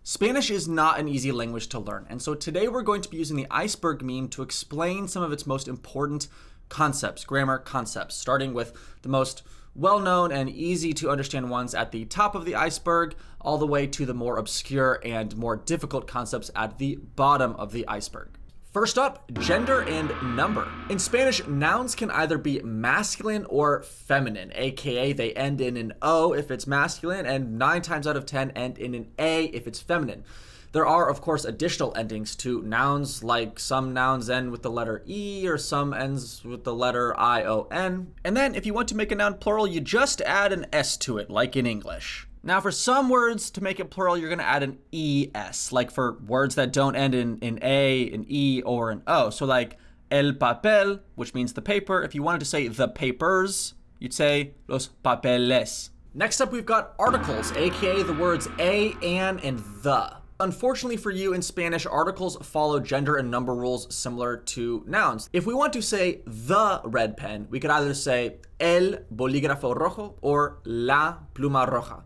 Spanish is not an easy language to learn, and so today we're going to be using the iceberg meme to explain some of its most important concepts, grammar concepts, starting with the most well-known and easy to understand ones at the top of the iceberg, all the way to the more obscure and more difficult concepts at the bottom of the iceberg. First up, gender and number. In Spanish, nouns can either be masculine or feminine, aka they end in an O if it's masculine, and 9 times out of 10 end in an A if it's feminine. There are, of course, additional endings to nouns, like some nouns end with the letter E or some ends with the letter I-O-N. And then if you want to make a noun plural, you just add an S to it, like in English. Now for some words, to make it plural, you're gonna add an ES, like for words that don't end in A, an E, or an O. So like el papel, which means the paper. If you wanted to say the papers, you'd say los papeles. Next up, we've got articles, aka the words a, an, and the. Unfortunately for you, in Spanish, articles follow gender and number rules similar to nouns. If we want to say the red pen, we could either say el bolígrafo rojo or la pluma roja.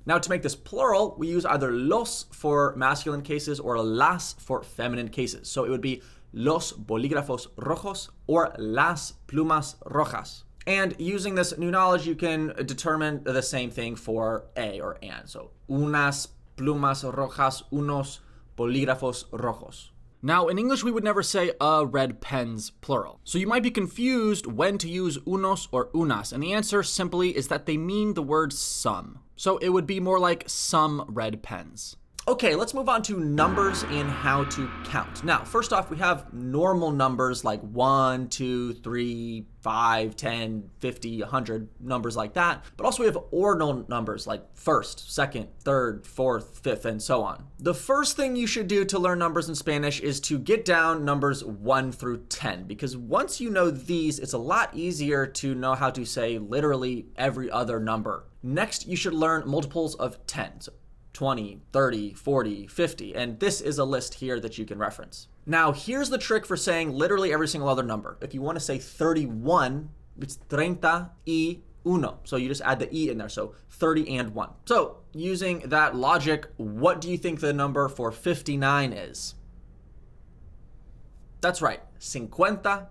Now to make this plural, we use either los for masculine cases or las for feminine cases. So it would be los bolígrafos rojos or las plumas rojas. And using this new knowledge, you can determine the same thing for a or an. So unas plumas rojas, unos bolígrafos rojos. Now, in English, we would never say a red pens, plural. So you might be confused when to use unos or unas, and the answer simply is that they mean the word some. So it would be more like some red pens. Okay, let's move on to numbers and how to count. Now, first off, we have normal numbers like 1, 2, 3, 5, 10, 50, 100, numbers like that. But also we have ordinal numbers like first, second, third, fourth, fifth, and so on. The first thing you should do to learn numbers in Spanish is to get down numbers 1 through 10, because once you know these, it's a lot easier to know how to say literally every other number. Next, you should learn multiples of 10. So 20, 30, 40, 50, and this is a list here that you can reference. Now, here's the trick for saying literally every single other number. If you want to say 31, it's 31. So you just add the E in there, so 30 and 1. So using that logic, what do you think the number for 59 is? That's right, 59.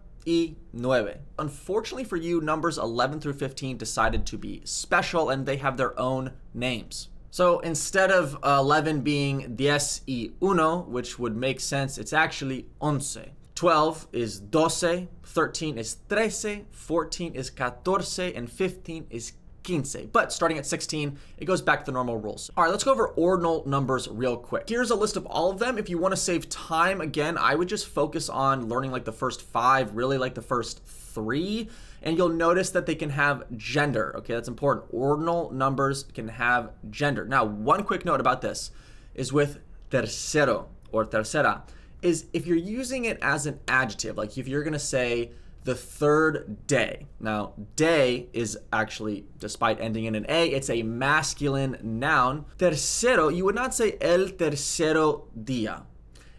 Unfortunately for you, numbers 11 through 15 decided to be special and they have their own names. So instead of 11 being 10 y 1, which would make sense, it's actually 11. 12 is 12, 13 is 13, 14 is 14, and 15 is 15. But starting at 16, it goes back to the normal rules. All right, let's go over ordinal numbers real quick. Here's a list of all of them. If you want to save time, again, I would just focus on learning like the first 5, really like the first 3. And you'll notice that they can have gender. Okay, that's important. Ordinal numbers can have gender. Now, one quick note about this is with tercero or tercera, is if you're using it as an adjective, like if you're gonna say the third day. Now, day is actually, despite ending in an A, it's a masculine noun. Tercero, you would not say el tercero día.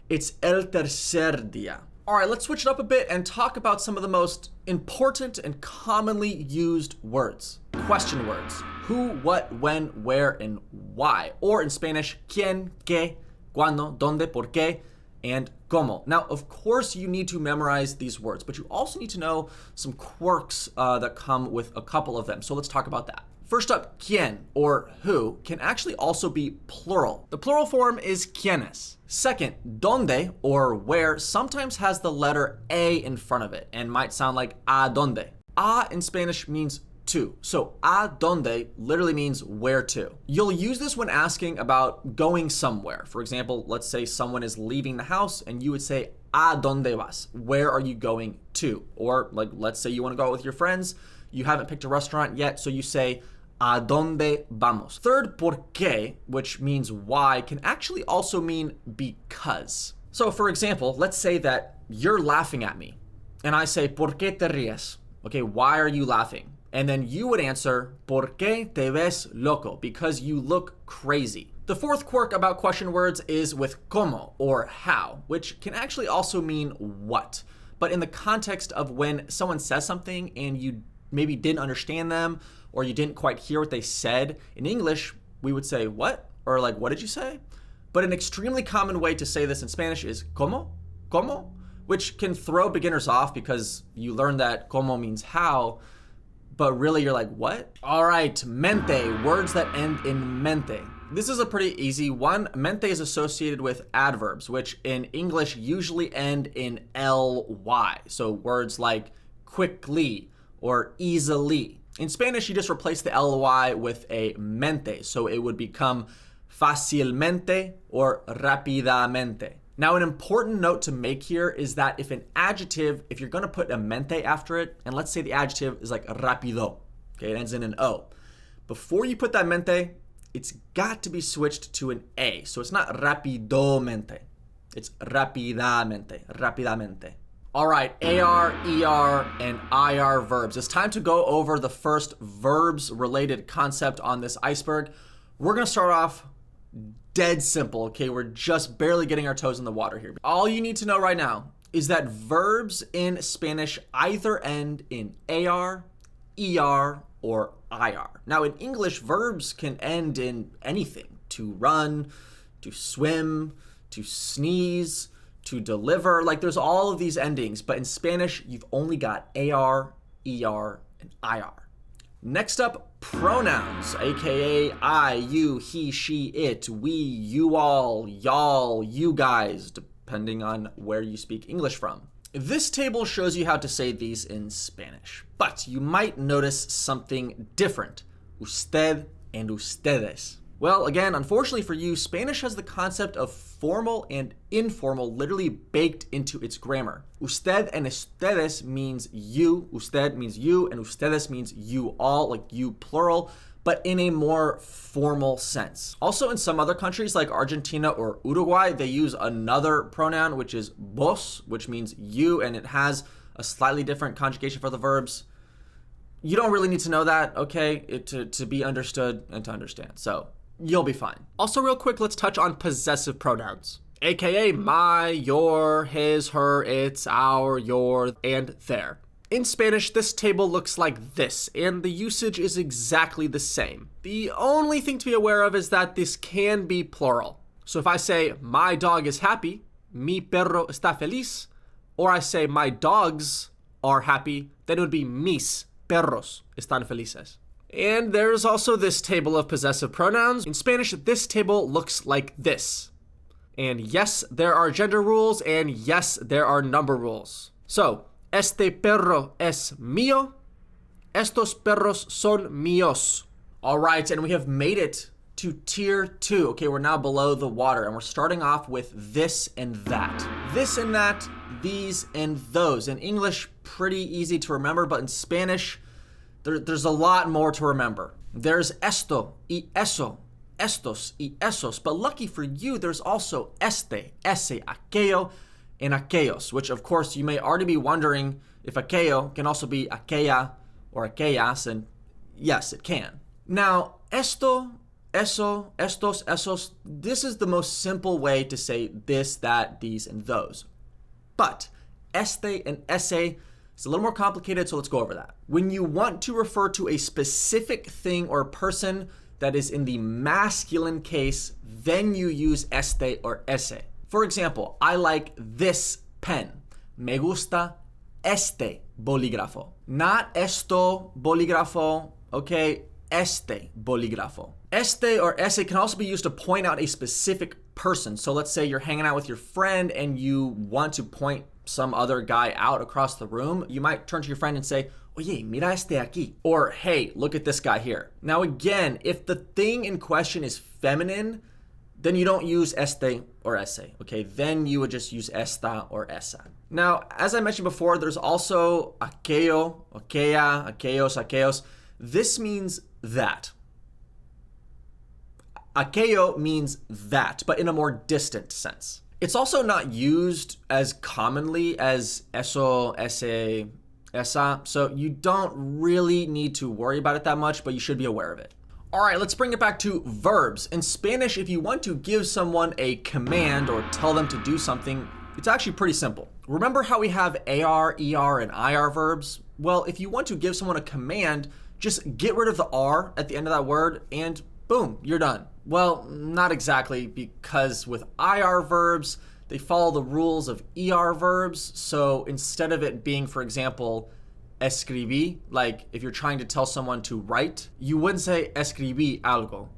It's el tercer día. All right, let's switch it up a bit and talk about some of the most important and commonly used words. Question words. Who, what, when, where, and why. Or in Spanish, quién, qué, cuándo, dónde, por qué, and cómo. Now, of course, you need to memorize these words, but you also need to know some quirks that come with a couple of them. So let's talk about that. First up, quién, or who, can actually also be plural. The plural form is quiénes. Second, dónde, or where, sometimes has the letter A in front of it and might sound like a dónde. A in Spanish means to. So a dónde literally means where to. You'll use this when asking about going somewhere. For example, let's say someone is leaving the house and you would say, a dónde vas? Where are you going to? Or like, let's say you want to go out with your friends. You haven't picked a restaurant yet, so you say, ¿a dónde vamos? Third, por qué, which means why, can actually also mean because. So for example, let's say that you're laughing at me and I say, ¿por qué te ríes? Okay, why are you laughing? And then you would answer, ¿por qué te ves loco? Because you look crazy. The fourth quirk about question words is with cómo, or how, which can actually also mean what. But in the context of when someone says something and you maybe didn't understand them, or you didn't quite hear what they said, in English, we would say, what? Or like, what did you say? But an extremely common way to say this in Spanish is como, como, which can throw beginners off because you learn that como means how, but really you're like, what? All right, mente, words that end in mente. This is a pretty easy one. Mente is associated with adverbs, which in English usually end in ly. So words like quickly or easily. In Spanish, you just replace the ly with a mente. So it would become fácilmente or rápidamente. Now, an important note to make here is that if an adjective, if you're gonna put a mente after it, and let's say the adjective is like rápido, okay, it ends in an O. Before you put that mente, it's got to be switched to an A. So it's not rapidamente, it's rapidamente, rapidamente. All right, AR, ER, and IR verbs. It's time to go over the first verbs related concept on this iceberg. We're gonna start off dead simple, okay? We're just barely getting our toes in the water here. All you need to know right now is that verbs in Spanish either end in AR, ER, or IR. Now in English, verbs can end in anything. To run, to swim, to sneeze, to deliver. Like there's all of these endings, but in Spanish, you've only got AR, ER, and IR. Next up, pronouns, aka I, you, he, she, it, we, you all, y'all, you guys, depending on where you speak English from. This table shows you how to say these in Spanish, but you might notice something different. Usted and ustedes. Well, again, unfortunately for you, Spanish has the concept of formal and informal literally baked into its grammar. Usted and ustedes means you, usted means you, and ustedes means you all, like you plural, but in a more formal sense. Also in some other countries like Argentina or Uruguay, they use another pronoun, which is vos, which means you, and it has a slightly different conjugation for the verbs. You don't really need to know that, okay, to be understood and to understand. So you'll be fine. Also real quick, let's touch on possessive pronouns, aka my, your, his, her, its, our, your, and their. In Spanish, this table looks like this, and the usage is exactly the same. The only thing to be aware of is that this can be plural. So if I say my dog is happy, mi perro está feliz, or I say my dogs are happy, then it would be mis perros están felices. And there's also this table of possessive pronouns. In Spanish, this table looks like this. And yes, there are gender rules, and yes, there are number rules. So, este perro es mío. Estos perros son míos. All right, and we have made it to tier 2. Okay, we're now below the water, and we're starting off with this and that. This and that, these and those. In English, pretty easy to remember, but in Spanish, there's a lot more to remember. There's esto y eso, estos y esos, but lucky for you, there's also este, ese, aquello, and aquellos, which of course you may already be wondering if aquello can also be aquella or aquellas, and yes, it can. Now, esto, eso, estos, esos, this is the most simple way to say this, that, these, and those. But este and ese, it's a little more complicated, so let's go over that. When you want to refer to a specific thing or person that is in the masculine case, then you use este or ese. For example, I like this pen. Me gusta este bolígrafo. Not esto bolígrafo, okay? Este bolígrafo. Este or ese can also be used to point out a specific person. So let's say you're hanging out with your friend and you want to point some other guy out across the room. You might turn to your friend and say, oye, mira este aquí. Or, hey, look at this guy here. Now again, if the thing in question is feminine, then you don't use este or ese, okay? Then you would just use esta or esa. Now, as I mentioned before, there's also aquello, aquella, aquellos, aquellos. This means that. Aquello means that, but in a more distant sense. It's also not used as commonly as eso, ese, esa, so you don't really need to worry about it that much, but you should be aware of it. All right, let's bring it back to verbs. In Spanish, if you want to give someone a command or tell them to do something, it's actually pretty simple. Remember how we have AR, ER, and IR verbs? Well, if you want to give someone a command, just get rid of the R at the end of that word and boom, you're done. Well, not exactly, because with IR verbs, they follow the rules of ER verbs. So instead of it being, for example, escribí, like if you're trying to tell someone to write, you wouldn't say escribí algo,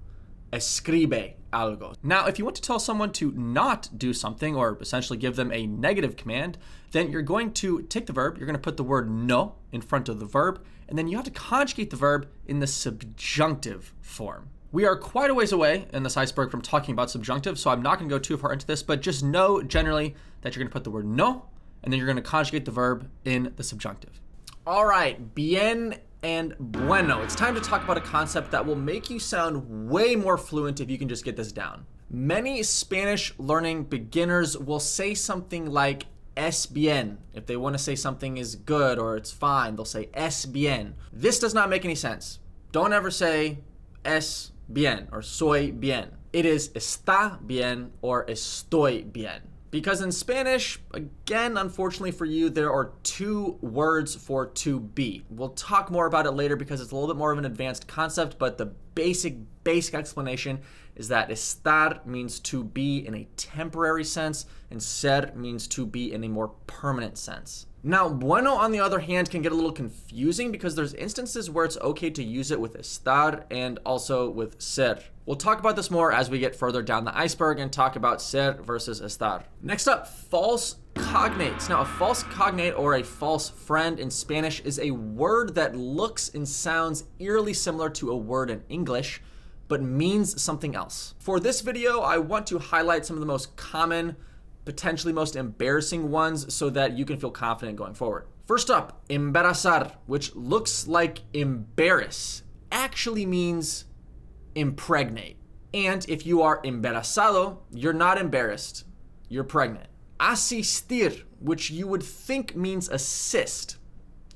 escribe algo. Now, if you want to tell someone to not do something or essentially give them a negative command, then you're going to take the verb, you're going to put the word no in front of the verb, and then you have to conjugate the verb in the subjunctive form. We are quite a ways away in this iceberg from talking about subjunctive, so I'm not going to go too far into this, but just know generally that you're going to put the word no, and then you're going to conjugate the verb in the subjunctive. All right, bien and bueno. It's time to talk about a concept that will make you sound way more fluent if you can just get this down. Many Spanish learning beginners will say something like es bien. If they want to say something is good or it's fine, they'll say es bien. This does not make any sense. Don't ever say es bien or soy bien. It is está bien or estoy bien. Because in Spanish, again, unfortunately for you, there are two words for to be. We'll talk more about it later because it's a little bit more of an advanced concept, but the basic explanation is that estar means to be in a temporary sense and ser means to be in a more permanent sense. Now, bueno, on the other hand, can get a little confusing because there's instances where it's okay to use it with estar and also with ser. We'll talk about this more as we get further down the iceberg and talk about ser versus estar. Next up, false cognates. Now, a false cognate or a false friend in Spanish is a word that looks and sounds eerily similar to a word in English, but means something else. For this video, I want to highlight some of the most common, potentially most embarrassing ones so that you can feel confident going forward. First up, embarazar, which looks like embarrass, actually means impregnate. And if you are embarazado, you're not embarrassed, you're pregnant. Asistir, which you would think means assist,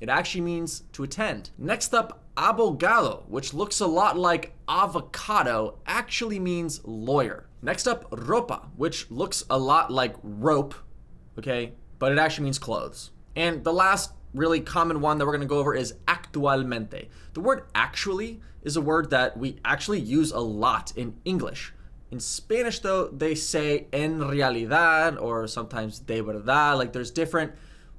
it actually means to attend. Next up, abogado, which looks a lot like avocado, actually means lawyer. Next up, ropa, which looks a lot like rope, okay, but it actually means clothes. And the last really common one that we're gonna go over is actualmente. The word actually is a word that we actually use a lot in English. In Spanish though, they say en realidad or sometimes de verdad, like there's different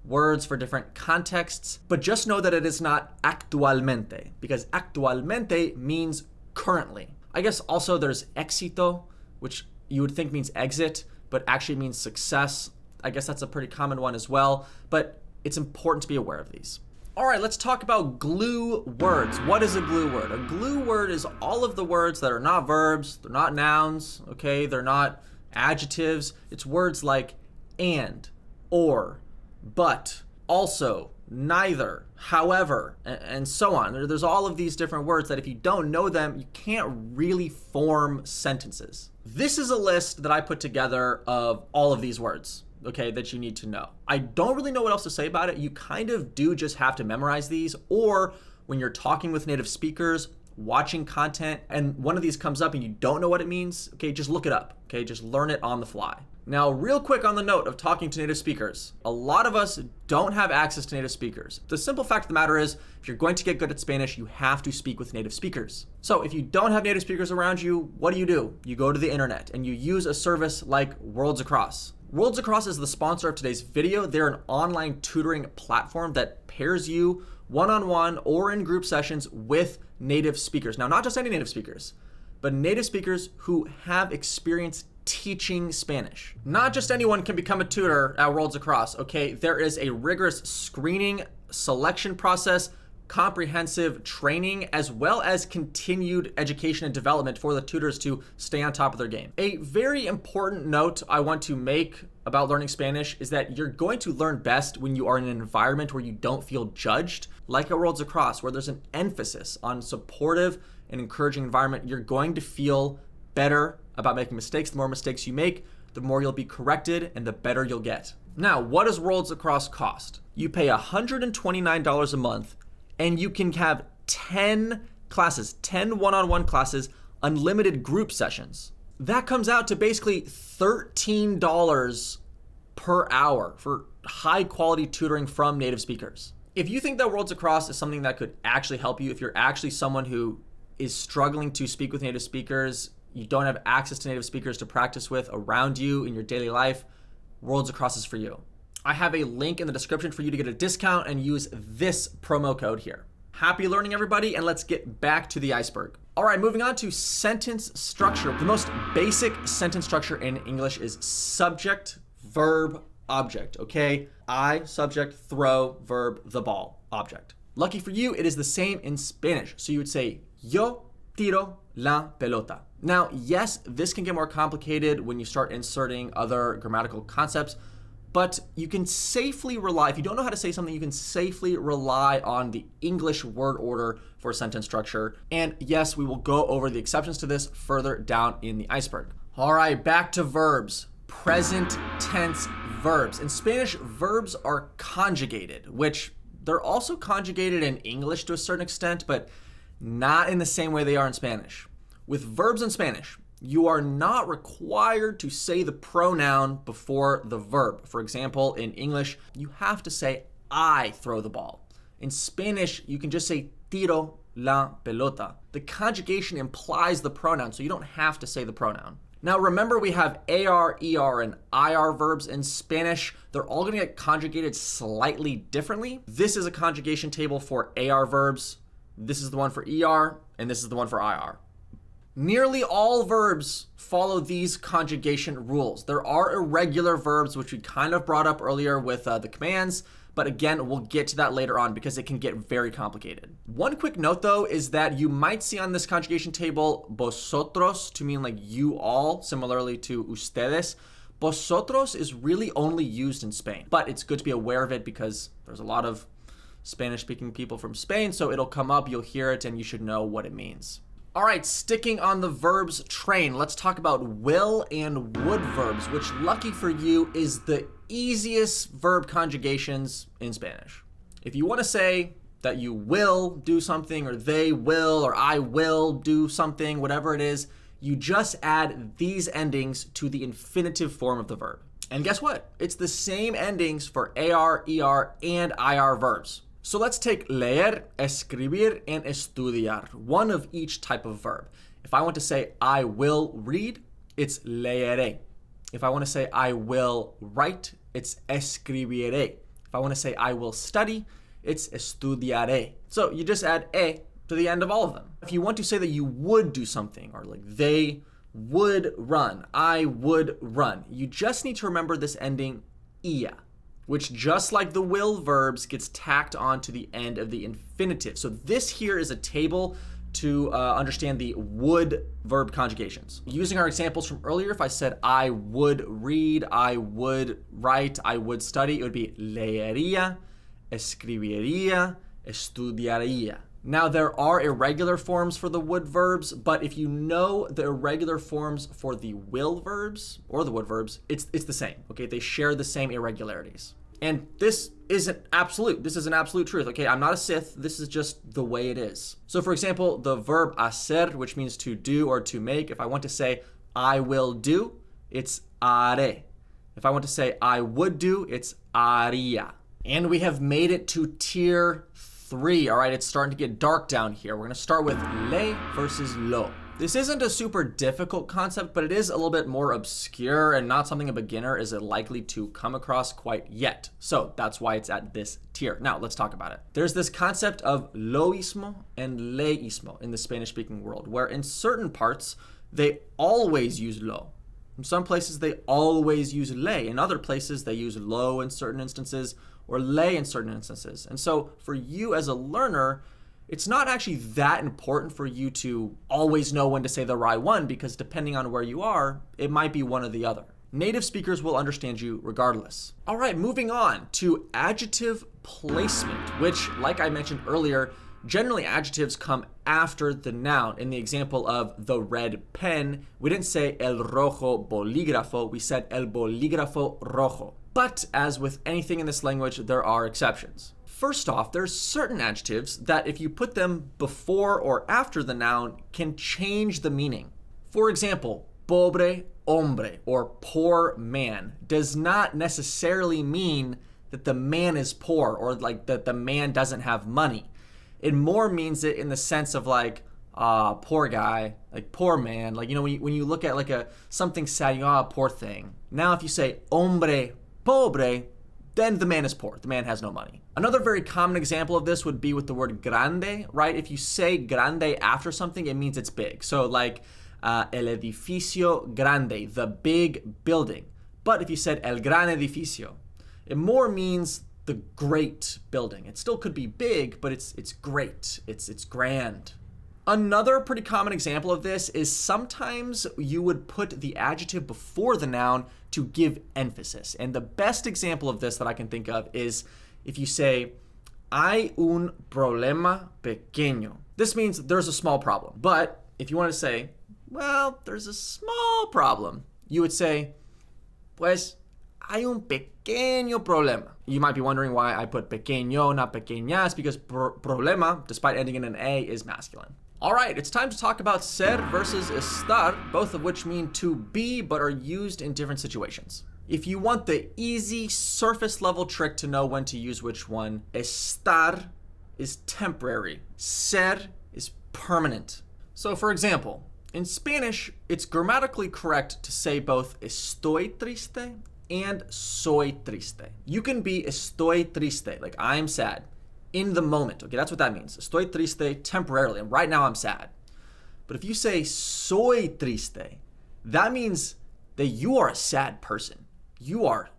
words for different contexts, but just know that it is not actualmente because actualmente means currently. I guess also there's éxito, which you would think means exit, but actually means success. I guess that's a pretty common one as well, but it's important to be aware of these. All right, let's talk about glue words. What is a glue word? A glue word is all of the words that are not verbs, they're not nouns, okay? They're not adjectives. It's words like and, or, but, also, neither, however, and so on. There's all of these different words that if you don't know them, you can't really form sentences. This is a list that I put together of all of these words, okay, that you need to know. I don't really know what else to say about it. You kind of do just have to memorize these, or when you're talking with native speakers, watching content, and one of these comes up and you don't know what it means, okay, just look it up, okay, just learn it on the fly. Now, real quick on the note of talking to native speakers, a lot of us don't have access to native speakers. The simple fact of the matter is, if you're going to get good at Spanish, you have to speak with native speakers. So if you don't have native speakers around you, what do? You go to the internet and you use a service like Worlds Across. Worlds Across is the sponsor of today's video. They're an online tutoring platform that pairs you one-on-one or in group sessions with native speakers. Now, not just any native speakers, but native speakers who have experience teaching Spanish. Not just anyone can become a tutor at Worlds Across, okay? There is a rigorous screening, selection process, comprehensive training, as well as continued education and development for the tutors to stay on top of their game. A very important note I want to make about learning Spanish is that you're going to learn best when you are in an environment where you don't feel judged, like at Worlds Across, where there's an emphasis on supportive and encouraging environment. You're going to feel better about making mistakes. The more mistakes you make, the more you'll be corrected and the better you'll get. Now, what does Worlds Across cost? You pay $129 a month and you can have 10 classes, 10 one-on-one classes, unlimited group sessions. That comes out to basically $13 per hour for high quality tutoring from native speakers. If you think that Worlds Across is something that could actually help you, if you're actually someone who is struggling to speak with native speakers, you don't have access to native speakers to practice with around you in your daily life, Worlds Across is for you. I have a link in the description for you to get a discount and use this promo code here. Happy learning, everybody, and let's get back to the iceberg. All right, moving on to sentence structure. The most basic sentence structure in English is subject, verb, object, okay? I, subject, throw, verb, the ball, object. Lucky for you, it is the same in Spanish. So you would say, yo tiro la pelota. Now, yes, this can get more complicated when you start inserting other grammatical concepts, but you can safely rely, if you don't know how to say something, you can safely rely on the English word order for sentence structure. And yes, we will go over the exceptions to this further down in the iceberg. All right, back to verbs. Present tense verbs. In Spanish, verbs are conjugated, which they're also conjugated in English to a certain extent, but not in the same way they are in Spanish. With verbs in Spanish, you are not required to say the pronoun before the verb. For example, in English, you have to say, I throw the ball. In Spanish, you can just say, tiro la pelota. The conjugation implies the pronoun, so you don't have to say the pronoun. Now remember, we have AR, ER, and IR verbs in Spanish. They're all gonna get conjugated slightly differently. This is a conjugation table for AR verbs. This is the one for ER, and this is the one for IR. Nearly all verbs follow these conjugation rules. There are irregular verbs, which we kind of brought up earlier with the commands, but again, we'll get to that later on because it can get very complicated. One quick note though is that you might see on this conjugation table vosotros to mean like you all, similarly to ustedes. Vosotros is really only used in Spain, but it's good to be aware of it because there's a lot of Spanish-speaking people from Spain, so it'll come up, you'll hear it, and you should know what it means. All right, sticking on the verbs train, let's talk about will and would verbs, which lucky for you is the easiest verb conjugations in Spanish. If you want to say that you will do something, or they will, or I will do something, whatever it is, you just add these endings to the infinitive form of the verb. And guess what? It's the same endings for AR, ER, and IR verbs. So let's take leer, escribir, and estudiar, one of each type of verb. If I want to say I will read, it's leeré. If I want to say I will write, it's escribiré. If I want to say I will study, it's estudiaré. So you just add e to the end of all of them. If you want to say that you would do something, or like they would run, I would run, you just need to remember this ending ia, which just like the will verbs gets tacked on to the end of the infinitive. So this here is a table to understand the would verb conjugations. Using our examples from earlier, if I said I would read, I would write, I would study, it would be leería, escribiría, estudiaría. Now there are irregular forms for the would verbs, but if you know the irregular forms for the will verbs or the would verbs, it's the same, okay? They share the same irregularities. And this isn't absolute. This is an absolute truth, okay? I'm not a Sith. This is just the way it is. So for example, the verb hacer, which means to do or to make, if I want to say I will do, it's haré. If I want to say I would do, it's haría. And we have made it to tier 3. All right, it's starting to get dark down here. We're gonna start with le versus lo. This isn't a super difficult concept, but it is a little bit more obscure and not something a beginner is likely to come across quite yet. So that's why it's at this tier. Now let's talk about it. There's this concept of loísmo and leísmo in the Spanish-speaking world, where in certain parts, they always use lo. In some places, they always use le. In other places, they use lo in certain instances or le in certain instances. And so for you as a learner, it's not actually that important for you to always know when to say the right one, because depending on where you are, it might be one or the other. Native speakers will understand you regardless. All right, moving on to adjective placement, which, like I mentioned earlier, generally adjectives come after the noun. In the example of the red pen, we didn't say el rojo bolígrafo, we said el bolígrafo rojo. But as with anything in this language, there are exceptions. First off, there's certain adjectives that if you put them before or after the noun can change the meaning. For example, pobre hombre or poor man does not necessarily mean that the man is poor or like that the man doesn't have money. It more means it in the sense of like, poor guy, like poor man. Like, you know, when you look at like something sad, you go, poor thing. Now, if you say hombre pobre, then the man is poor. The man has no money. Another very common example of this would be with the word grande, right? If you say grande after something, it means it's big. So like el edificio grande, the big building. But if you said el gran edificio, it more means the great building. It still could be big, but it's great. It's grand. Another pretty common example of this is sometimes you would put the adjective before the noun to give emphasis. And the best example of this that I can think of is if you say, hay un problema pequeño. This means there's a small problem. But if you want to say, well, there's a small problem, you would say, pues hay un pequeño problema. You might be wondering why I put pequeño, not pequeñas, because problema, despite ending in an A, is masculine. All right, it's time to talk about ser versus estar, both of which mean to be but are used in different situations. If you want the easy surface level trick to know when to use which one, estar is temporary, ser is permanent. So for example, in Spanish, it's grammatically correct to say both estoy triste and soy triste. You can be estoy triste, like I'm sad, in the moment. Okay, that's what that means. Estoy triste temporarily, and right now I'm sad. But if you say soy triste, that means that you are a sad person. You are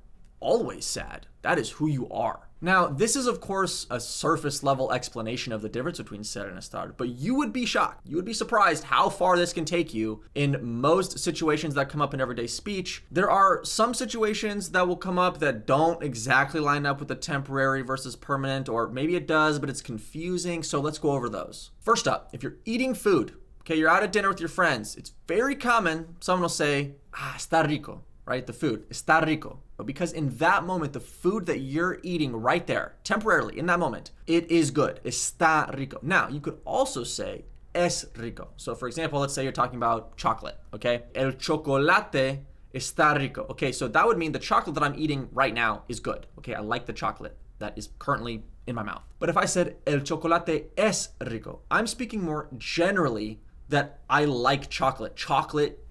always sad. That is who you are. Now, this is of course a surface level explanation of the difference between ser and estar, but you would be shocked. You would be surprised how far this can take you in most situations that come up in everyday speech. There are some situations that will come up that don't exactly line up with the temporary versus permanent, or maybe it does, but it's confusing. So let's go over those. First up, if you're eating food, okay, you're out at dinner with your friends, it's very common, someone will say, está rico, right? The food, está rico. Because in that moment, the food that you're eating right there, temporarily, in that moment, it is good. Está rico. Now, you could also say es rico. So for example, let's say you're talking about chocolate, okay? El chocolate está rico. Okay, so that would mean the chocolate that I'm eating right now is good. Okay, I like the chocolate that is currently in my mouth. But if I said el chocolate es rico, I'm speaking more generally that I like chocolate. Chocolate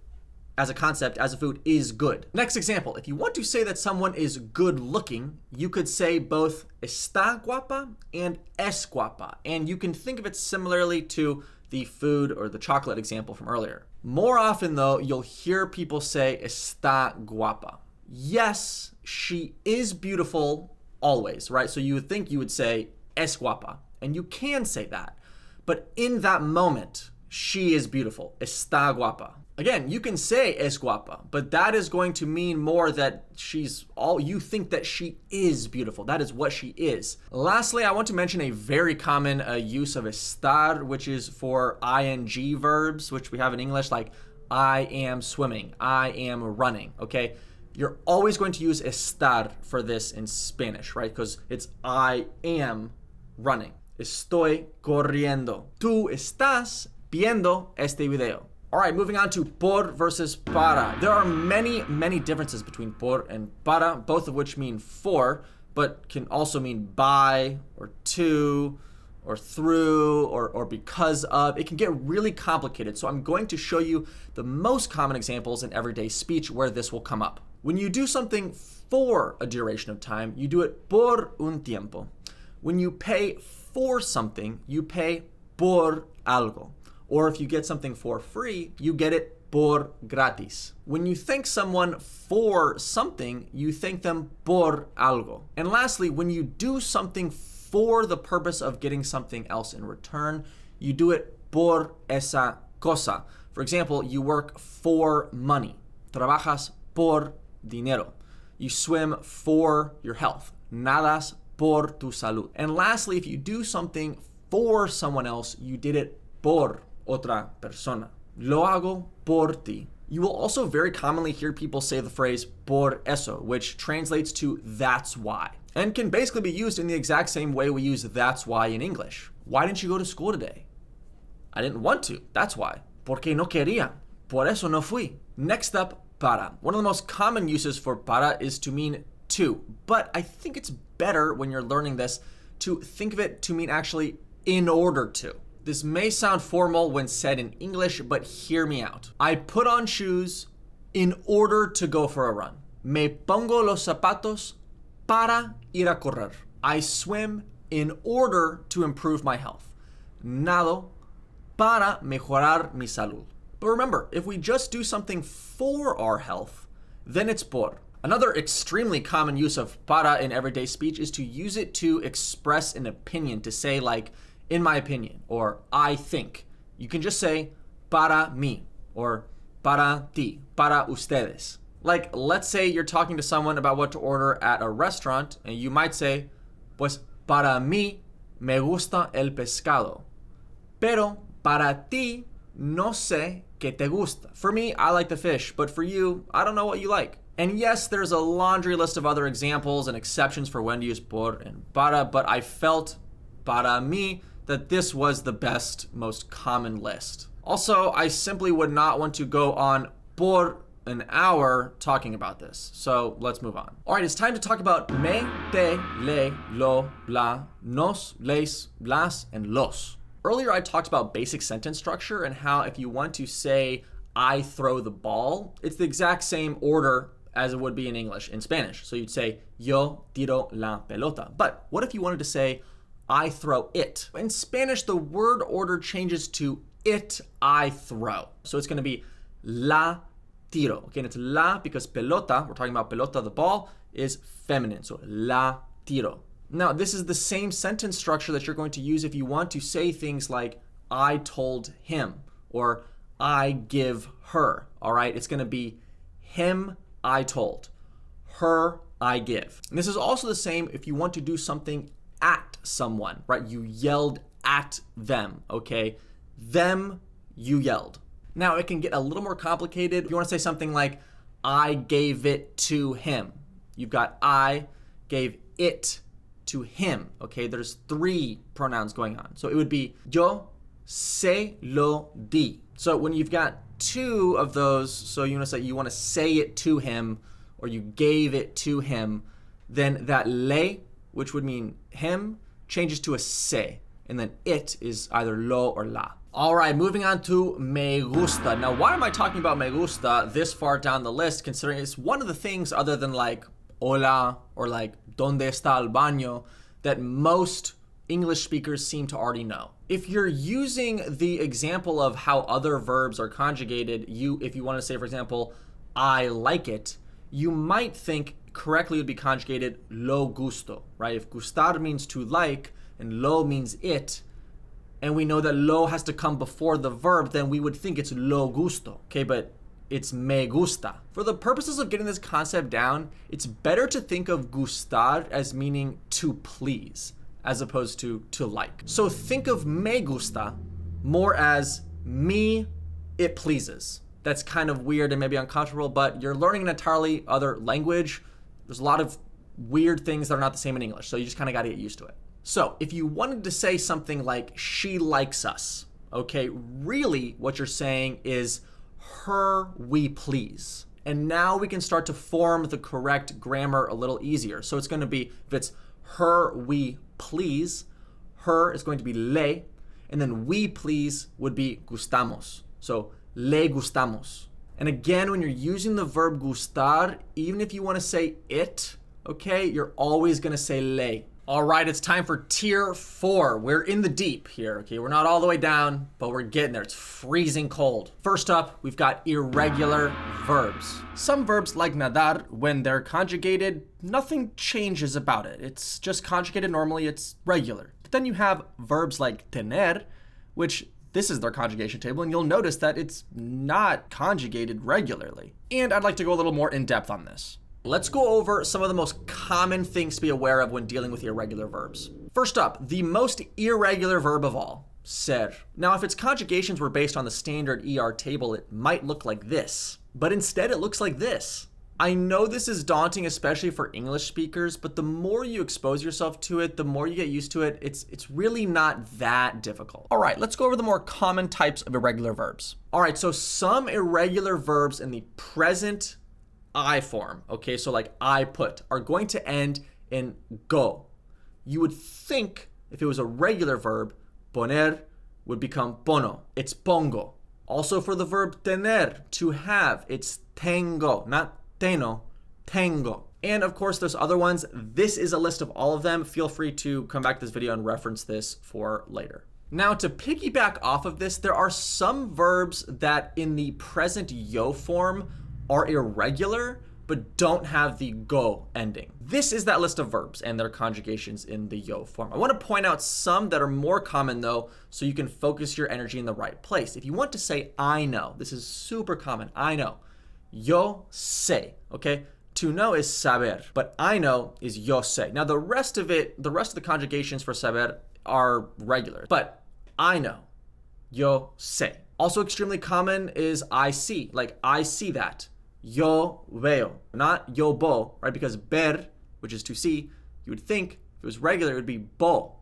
as a concept, as a food, is good. Next example, if you want to say that someone is good looking, you could say both está guapa and es guapa. And you can think of it similarly to the food or the chocolate example from earlier. More often though, you'll hear people say está guapa. Yes, she is beautiful always, right? So you would think you would say es guapa, and you can say that. But in that moment, she is beautiful, está guapa. Again, you can say es guapa, but that is going to mean more that you think that she is beautiful. That is what she is. Lastly, I want to mention a very common use of estar, which is for ing verbs, which we have in English, like I am swimming, I am running, okay? You're always going to use estar for this in Spanish, right? Because it's I am running. Estoy corriendo. Tú estás viendo este video. All right, moving on to por versus para. There are many, many differences between por and para, both of which mean for, but can also mean by, or to, or through, or because of. It can get really complicated, so I'm going to show you the most common examples in everyday speech where this will come up. When you do something for a duration of time, you do it por un tiempo. When you pay for something, you pay por algo. Or if you get something for free, you get it por gratis. When you thank someone for something, you thank them por algo. And lastly, when you do something for the purpose of getting something else in return, you do it por esa cosa. For example, you work for money. Trabajas por dinero. You swim for your health. Nadas por tu salud. And lastly, if you do something for someone else, you did it por otra persona. Lo hago por ti. You will also very commonly hear people say the phrase por eso, which translates to that's why, and can basically be used in the exact same way we use that's why in English. Why didn't you go to school today? I didn't want to. That's why. Porque no quería. Por eso no fui. Next up, para. One of the most common uses for para is to mean to, but I think it's better when you're learning this to think of it to mean actually in order to. This may sound formal when said in English, but hear me out. I put on shoes in order to go for a run. Me pongo los zapatos para ir a correr. I swim in order to improve my health. Nado para mejorar mi salud. But remember, if we just do something for our health, then it's por. Another extremely common use of para in everyday speech is to use it to express an opinion, to say like, in my opinion, or I think. You can just say para mí, or para ti, para ustedes. Like, let's say you're talking to someone about what to order at a restaurant, and you might say, pues para mí me gusta el pescado, pero para ti no sé qué te gusta. For me, I like the fish, but for you, I don't know what you like. And yes, there's a laundry list of other examples and exceptions for when to use por and para, but I felt para mí that this was the best, most common list. Also, I simply would not want to go on por an hour talking about this. So let's move on. All right, it's time to talk about me, te, le, lo, la, nos, les, las, and los. Earlier, I talked about basic sentence structure and how if you want to say, I throw the ball, it's the exact same order as it would be in English, in Spanish. So you'd say, yo tiro la pelota. But what if you wanted to say, I throw it? In Spanish, the word order changes to it, I throw. So it's gonna be la tiro. Okay, and it's la because pelota, we're talking about pelota, the ball, is feminine. So la tiro. Now, this is the same sentence structure that you're going to use if you want to say things like, I told him, or I give her, all right? It's gonna be him, I told, her, I give. And this is also the same if you want to do something at someone, right? You yelled at them, okay? Them, you yelled. Now, it can get a little more complicated. If you want to say something like, I gave it to him. You've got I gave it to him, okay? There's 3 pronouns going on. So it would be yo se lo di. So when you've got 2 of those, so you want to say it to him, or you gave it to him, then that le, which would mean him, changes to a se, and then it is either lo or la. All right, moving on to me gusta. Now, why am I talking about me gusta this far down the list, considering it's one of the things other than like hola or like donde está el baño that most English speakers seem to already know. If you're using the example of how other verbs are conjugated, if you want to say, for example, I like it, you might think correctly it would be conjugated lo gusto, right? If gustar means to like and lo means it, and we know that lo has to come before the verb, then we would think it's lo gusto, okay? But it's me gusta. For the purposes of getting this concept down, it's better to think of gustar as meaning to please, as opposed to like. So think of me gusta more as me, it pleases. That's kind of weird and maybe uncomfortable, but you're learning an entirely other language. There's a lot of weird things that are not the same in English, so you just kind of got to get used to it. So if you wanted to say something like, she likes us, okay, really what you're saying is, her we please. And now we can start to form the correct grammar a little easier. So it's going to be, if it's her we please, her is going to be le, and then we please would be gustamos. So le gustamos. And again, when you're using the verb gustar, even if you want to say it, okay, you're always going to say le. All right, it's time for tier 4. We're in the deep here, okay? We're not all the way down, but we're getting there. It's freezing cold. First up, we've got irregular verbs. Some verbs like nadar, when they're conjugated, nothing changes about it. It's just conjugated normally, it's regular. But then you have verbs like tener, which this is their conjugation table, and you'll notice that it's not conjugated regularly. And I'd like to go a little more in depth on this. Let's go over some of the most common things to be aware of when dealing with irregular verbs. First up, the most irregular verb of all, ser. Now, if its conjugations were based on the standard ER table, it might look like this, but instead it looks like this. I know this is daunting, especially for English speakers, but the more you expose yourself to it, the more you get used to it, it's really not that difficult. All right, let's go over the more common types of irregular verbs. All right, so some irregular verbs in the present I form, okay, so like I put, are going to end in go. You would think if it was a regular verb, poner, would become pono. It's pongo. Also for the verb tener, to have, it's tengo, not teno, tengo. And of course, there's other ones. This is a list of all of them. Feel free to come back to this video and reference this for later. Now, to piggyback off of this, there are some verbs that in the present yo form are irregular, but don't have the go ending. This is that list of verbs and their conjugations in the yo form. I want to point out some that are more common though, so you can focus your energy in the right place. If you want to say I know, this is super common, I know. Yo sé, okay? To know is saber, but I know is yo sé. Now the rest of the conjugations for saber are regular, but I know, yo sé. Also extremely common is I see, like I see that. Yo veo, not yo bo, right? Because ver, which is to see, you would think if it was regular, it would be bo,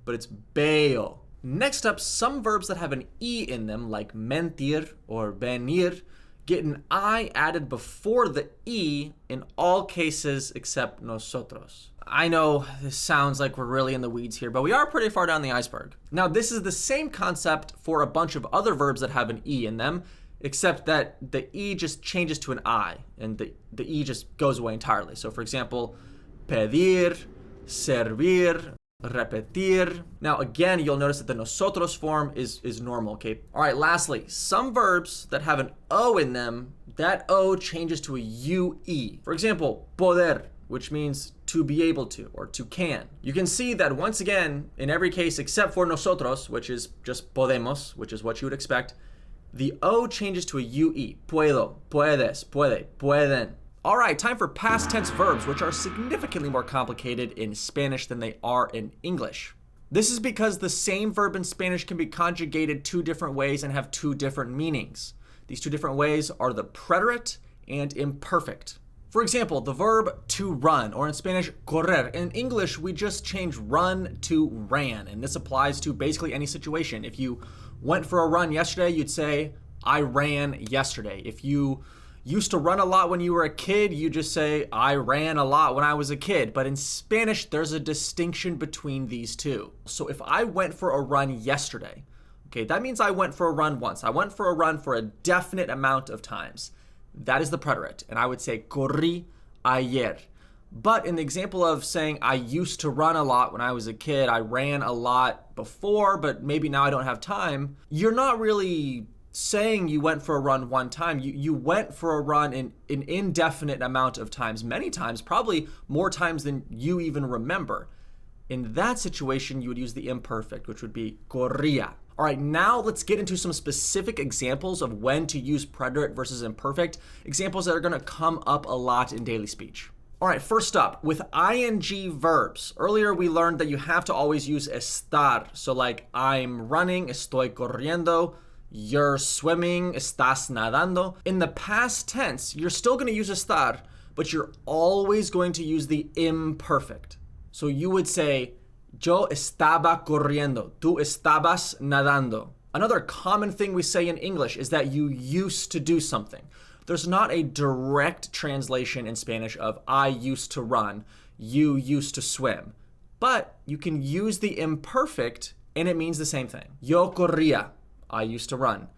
but it's veo. Next up, some verbs that have an E in them, like mentir or venir, get an I added before the E in all cases except nosotros. I know this sounds like we're really in the weeds here, but we are pretty far down the iceberg. Now, this is the same concept for a bunch of other verbs that have an E in them, except that the E just changes to an I, and the E just goes away entirely. So for example, pedir, servir, repetir. Now again, you'll notice that the nosotros form is normal, okay? All right, lastly, some verbs that have an O in them, that O changes to a UE. For example, poder, which means to be able to or to can. You can see that once again, in every case except for nosotros, which is just podemos, which is what you would expect, the O changes to a UE. Puedo, puedes, puede, pueden. All right, time for past tense verbs, which are significantly more complicated in Spanish than they are in English. This is because the same verb in Spanish can be conjugated two different ways and have two different meanings. These two different ways are the preterite and imperfect. For example, the verb to run, or in Spanish, correr. In English, we just change run to ran, and this applies to basically any situation. If you went for a run yesterday, you'd say, I ran yesterday. If you used to run a lot when you were a kid, you just say, I ran a lot when I was a kid. But in Spanish, there's a distinction between these two. So if I went for a run yesterday, okay, that means I went for a run once. I went for a run for a definite amount of times. That is the preterite, and I would say corrí ayer. But in the example of saying I used to run a lot when I was a kid, I ran a lot before, but maybe now I don't have time, you're not really saying you went for a run one time. You went for a run in an indefinite amount of times, many times, probably more times than you even remember. In that situation, you would use the imperfect, which would be corría. All right, now let's get into some specific examples of when to use preterite versus imperfect, examples that are gonna come up a lot in daily speech. All right, first up, with ing verbs. Earlier we learned that you have to always use estar. So like, I'm running, estoy corriendo, you're swimming, estás nadando. In the past tense, you're still gonna use estar, but you're always going to use the imperfect. So you would say, yo estaba corriendo, tú estabas nadando. Another common thing we say in English is that you used to do something. There's not a direct translation in Spanish of I used to run, you used to swim. But you can use the imperfect and it means the same thing. Yo corría, I used to run.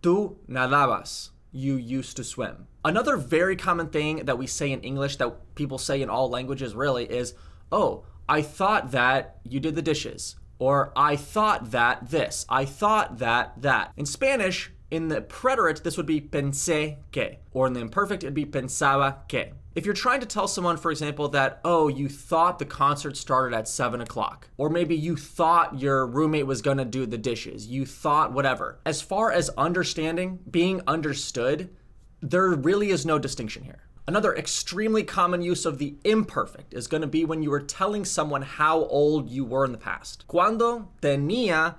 Tú nadabas, you used to swim. Another very common thing that we say in English that people say in all languages really is, oh, I thought that you did the dishes, or I thought that this, I thought that. In Spanish, in the preterite, this would be pensé que, or in the imperfect, it'd be pensaba que. If you're trying to tell someone, for example, that, oh, you thought the concert started at 7 o'clock, or maybe you thought your roommate was gonna do the dishes, you thought whatever. As far as understanding, being understood, there really is no distinction here. Another extremely common use of the imperfect is going to be when you were telling someone how old you were in the past. Cuando tenía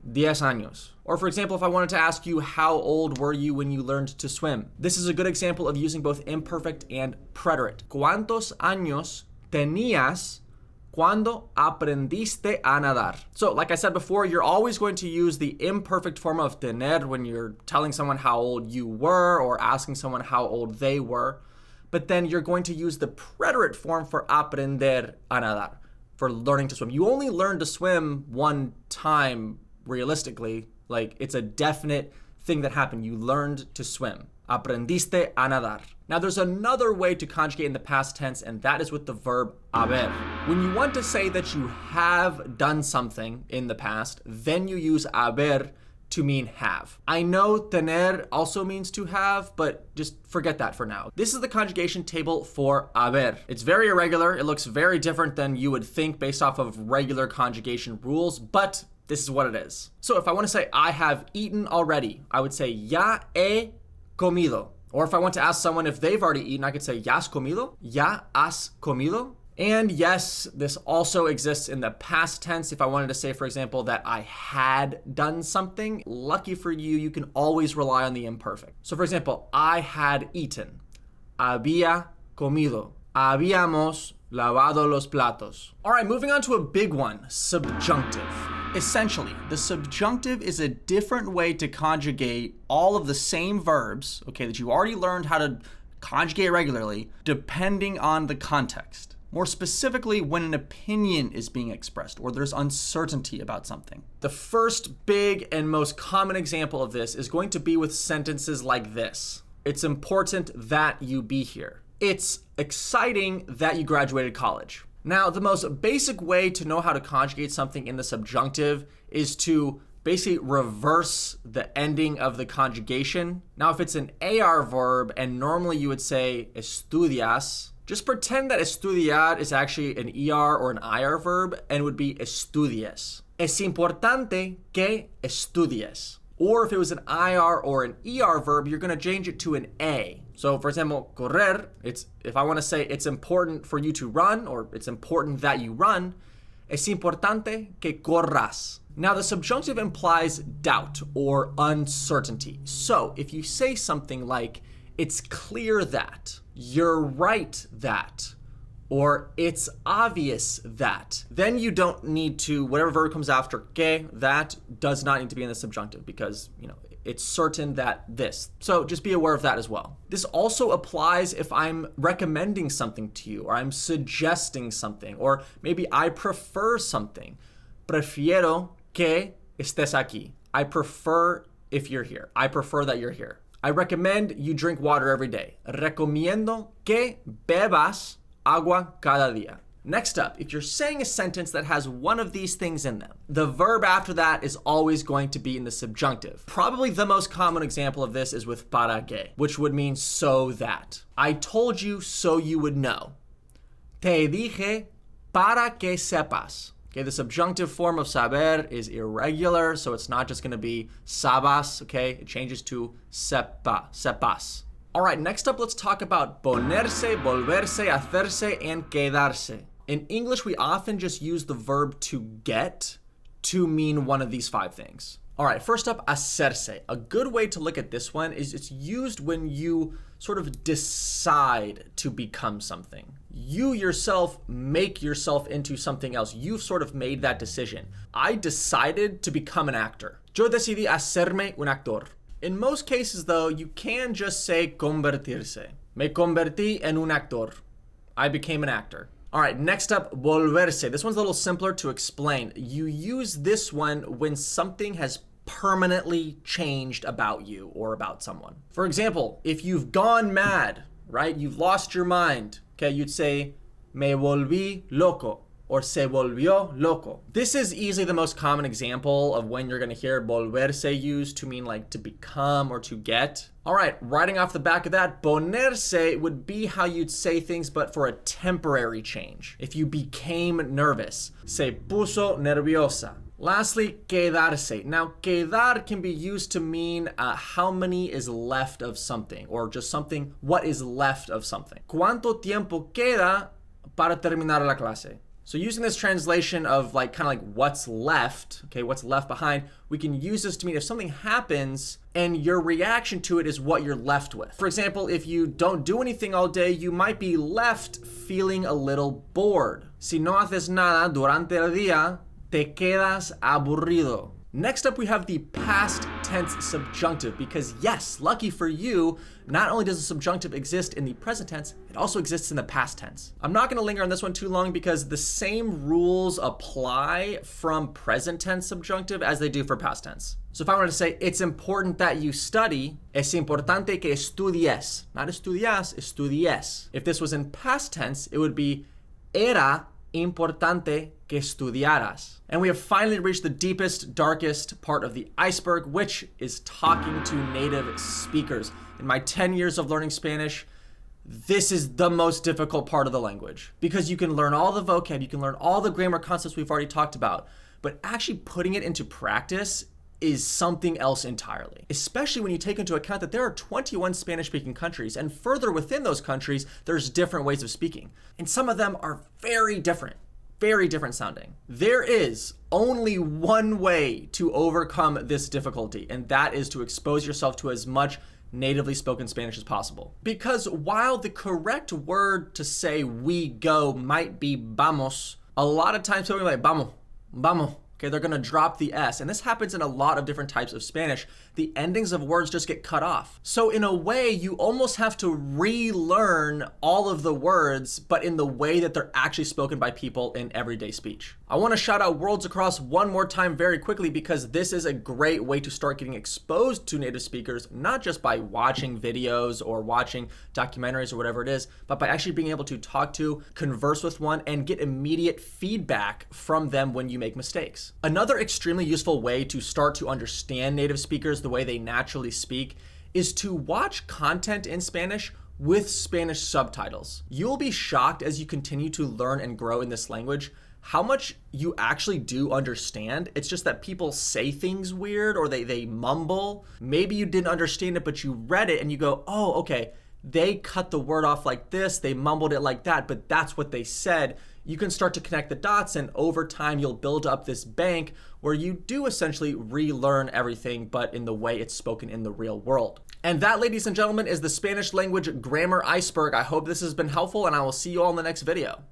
10 años. Or for example, if I wanted to ask you how old were you when you learned to swim? This is a good example of using both imperfect and preterite. ¿Cuántos años tenías cuando aprendiste a nadar? So like I said before, you're always going to use the imperfect form of tener when you're telling someone how old you were or asking someone how old they were. But then you're going to use the preterite form for aprender a nadar, for learning to swim. You only learn to swim one time realistically, like it's a definite thing that happened. You learned to swim. Aprendiste a nadar. Now there's another way to conjugate in the past tense, and that is with the verb haber. When you want to say that you have done something in the past, then you use haber to mean have. I know tener also means to have, but just forget that for now. This is the conjugation table for haber. It's very irregular. It looks very different than you would think based off of regular conjugation rules, but this is what it is. So if I want to say I have eaten already, I would say ya he comido. Or if I want to ask someone if they've already eaten, I could say ya has comido, ya has comido. And yes, this also exists in the past tense. If I wanted to say, for example, that I had done something, lucky for you, you can always rely on the imperfect. So for example, I had eaten, había comido, habíamos lavado los platos. All right, moving on to a big one, subjunctive. Essentially, the subjunctive is a different way to conjugate all of the same verbs, okay, that you already learned how to conjugate regularly, depending on the context. More specifically, when an opinion is being expressed or there's uncertainty about something. The first big and most common example of this is going to be with sentences like this. It's important that you be here. It's exciting that you graduated college. Now, the most basic way to know how to conjugate something in the subjunctive is to basically reverse the ending of the conjugation. Now, if it's an AR verb, and normally you would say estudias, just pretend that estudiar is actually an ER or an IR verb and would be estudies. Es importante que estudies. Or if it was an IR or an ER verb, you're going to change it to an A. So for example, correr, if I want to say it's important for you to run or it's important that you run, es importante que corras. Now the subjunctive implies doubt or uncertainty. So if you say something like, it's clear that, you're right that, or it's obvious that, then you don't need to, whatever verb comes after que, that does not need to be in the subjunctive because, it's certain that this. So just be aware of that as well. This also applies if I'm recommending something to you, or I'm suggesting something, or maybe I prefer something. Prefiero que estés aquí. I prefer if you're here. I prefer that you're here. I recommend you drink water every day. Recomiendo que bebas agua cada día. Next up, if you're saying a sentence that has one of these things in them, the verb after that is always going to be in the subjunctive. Probably the most common example of this is with para que, which would mean so that. I told you so you would know. Te dije para que sepas. Okay, the subjunctive form of saber is irregular, so it's not just going to be sabas, okay? It changes to sepas. All right, next up, let's talk about ponerse, volverse, hacerse, and quedarse. In English, we often just use the verb to get to mean one of these five things. All right, first up, hacerse. A good way to look at this one is it's used when you sort of decide to become something. You yourself make yourself into something else. You've sort of made that decision. I decided to become an actor. Yo decidí hacerme un actor. In most cases, though, you can just say convertirse. Me convertí en un actor. I became an actor. All right, next up, volverse. This one's a little simpler to explain. You use this one when something has permanently changed about you or about someone. For example, if you've gone mad, right? You've lost your mind. Okay, you'd say, me volví loco. Or se volvió loco. This is easily the most common example of when you're going to hear volverse used to mean like to become or to get. All right, riding off the back of that, ponerse would be how you'd say things but for a temporary change. If you became nervous, se puso nerviosa. Lastly, quedarse. Now, quedar can be used to mean how many is left of something, or just something, what is left of something. ¿Cuánto tiempo queda para terminar la clase? So using this translation of kind of like what's left, okay, what's left behind, we can use this to mean if something happens and your reaction to it is what you're left with. For example, if you don't do anything all day, you might be left feeling a little bored. Si no haces nada durante el día, te quedas aburrido. Next up, we have the past tense subjunctive, because yes, lucky for you, not only does the subjunctive exist in the present tense, it also exists in the past tense. I'm not gonna linger on this one too long because the same rules apply from present tense subjunctive as they do for past tense. So if I wanted to say, it's important that you study, es importante que estudies, not estudias, estudies. If this was in past tense, it would be era importante que estudiaras. And we have finally reached the deepest, darkest part of the iceberg, which is talking to native speakers. In my 10 years of learning Spanish, this is the most difficult part of the language because you can learn all the vocab, you can learn all the grammar concepts we've already talked about, but actually putting it into practice is something else entirely, especially when you take into account that there are 21 Spanish-speaking countries, and further within those countries, there's different ways of speaking. And some of them are very different sounding. There is only one way to overcome this difficulty, and that is to expose yourself to as much natively spoken Spanish as possible. Because while the correct word to say we go might be vamos, a lot of times people are like vamos, vamos. Okay, they're gonna drop the S. And this happens in a lot of different types of Spanish. The endings of words just get cut off. So in a way, you almost have to relearn all of the words, but in the way that they're actually spoken by people in everyday speech. I wanna shout out Worlds Across one more time very quickly because this is a great way to start getting exposed to native speakers, not just by watching videos or watching documentaries or whatever it is, but by actually being able to talk to, converse with one, and get immediate feedback from them when you make mistakes. Another extremely useful way to start to understand native speakers the way they naturally speak is to watch content in Spanish with Spanish subtitles. You'll be shocked as you continue to learn and grow in this language how much you actually do understand. It's just that people say things weird or they mumble. Maybe you didn't understand it, but you read it and you go, oh, okay, they cut the word off like this, they mumbled it like that, but that's what they said. You can start to connect the dots, and over time you'll build up this bank where you do essentially relearn everything, but in the way it's spoken in the real world. And that, ladies and gentlemen, is the Spanish language grammar iceberg. I hope this has been helpful, and I will see you all in the next video.